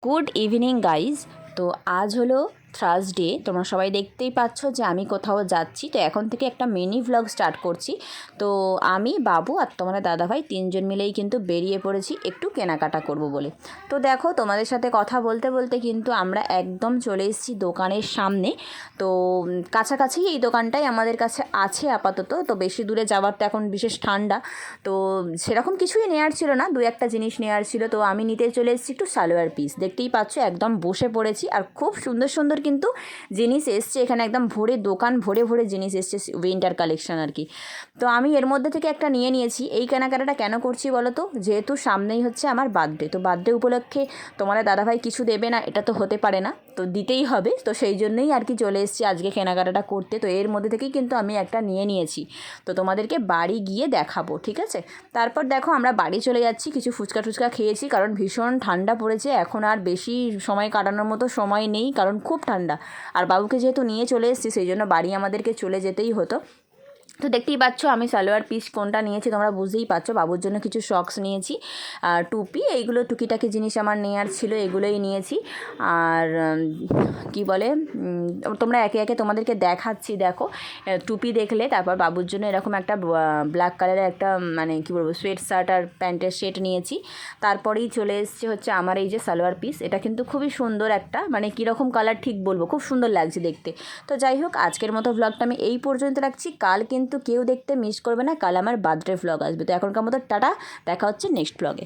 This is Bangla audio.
Good evening guys. তো আজ হলো থার্সডে, তোমরা সবাই দেখতেই পাচ্ছ যে আমি কোথাও যাচ্ছি। তো এখন থেকে একটা মিনি ভ্লগ স্টার্ট করছি। তো আমি, বাবু আর তোমার দাদাভাই তিনজন মিলেই কিন্তু বেরিয়ে পড়েছি একটু কেনাকাটা করব বলে। তো দেখো, তোমাদের সাথে কথা বলতে বলতে কিন্তু আমরা একদম চলে এসেছি দোকানের সামনে। তো কাছাকাছি এই দোকানটাই আমাদের কাছে আছে আপাতত। তো বেশি দূরে যাওয়ার তো এখন বিশেষ ঠান্ডা, তো সেরকম কিছুই নেওয়ার ছিল না, দু একটা জিনিস নেওয়ার ছিল। তো আমি নিতে চলে এসেছি একটু সালোয়ার পিস, দেখতেই পাচ্ছ একদম বসে পড়েছি। আর খুব সুন্দর সুন্দর কিন্তু জিনিস এসছে এখানে, একদম ভরে দোকান ভরে ভরে জিনিস এসছে, উইন্টার কালেকশন আর কি। তো আমি এর মধ্যে থেকে একটা নিয়ে নিয়েছি। এই কেনাকাটাটা কেন করছি বলো তো? যেহেতু সামনেই হচ্ছে আমার বার্থডে, তো বার্থডে উপলক্ষে তোমার দাদাভাই কিছু দেবে না এটা তো হতে পারে না, তো দিতেই হবে। তো সেই জন্যই আর কি চলে এসেছি আজকে কেনাকাটাটা করতে। তো এর মধ্যে থেকেই কিন্তু আমি একটা নিয়ে নিয়েছি, তো তোমাদেরকে বাড়ি গিয়ে দেখাবো, ঠিক আছে? তারপর দেখো আমরা বাড়ি চলে যাচ্ছি, কিছু ফুচকা টুচকা খেয়েছি, কারণ ভীষণ ঠান্ডা পড়েছে। এখন আর বেশি সময় কাটানোর মতো সময় নেই, কারণ খুব ঠান্ডা। আর বাবুকে যেহেতু নিয়ে চলে এসেছি, সেই জন্য বাড়ি আমাদেরকে চলে যেতেই হতো। তো দেখতেই পাচ্ছ আমি সালোয়ার পিস কোনটা নিয়েছি তোমরা বুঝতেই পারছো। বাবুর জন্য কিছু সক্স নিয়েছি, আর টুপি, এইগুলো টুকিটাকি জিনিস আমার নেওয়ার ছিল, এগুলোই নিয়েছি। আর কি বলে, তোমরা একে একে তোমাদেরকে দেখাচ্ছি। দেখো, টুপি দেখলে, তারপর বাবুর জন্য এরকম একটা ব্ল্যাক কালারের একটা মানে কি বলবো সোয়েট শার্ট আর প্যান্টের সেট নিয়েছি। তারপরেই চলে এসছে হচ্ছে আমার এই যে সালোয়ার পিস, এটা কিন্তু খুবই সুন্দর একটা, মানে কীরকম কালার ঠিক বলবো, খুব সুন্দর লাগছে দেখতে। তো যাই হোক, আজকের মতো ভ্লগটা আমি এই পর্যন্ত রাখছি। কাল কিন্তু কেউ দেখতে মিস করবে না, কাল আমার বার্থডে ভ্লগ আসবে। তো এখনকার মতো টাটা, দেখা হচ্ছে নেক্সট ভ্লগে।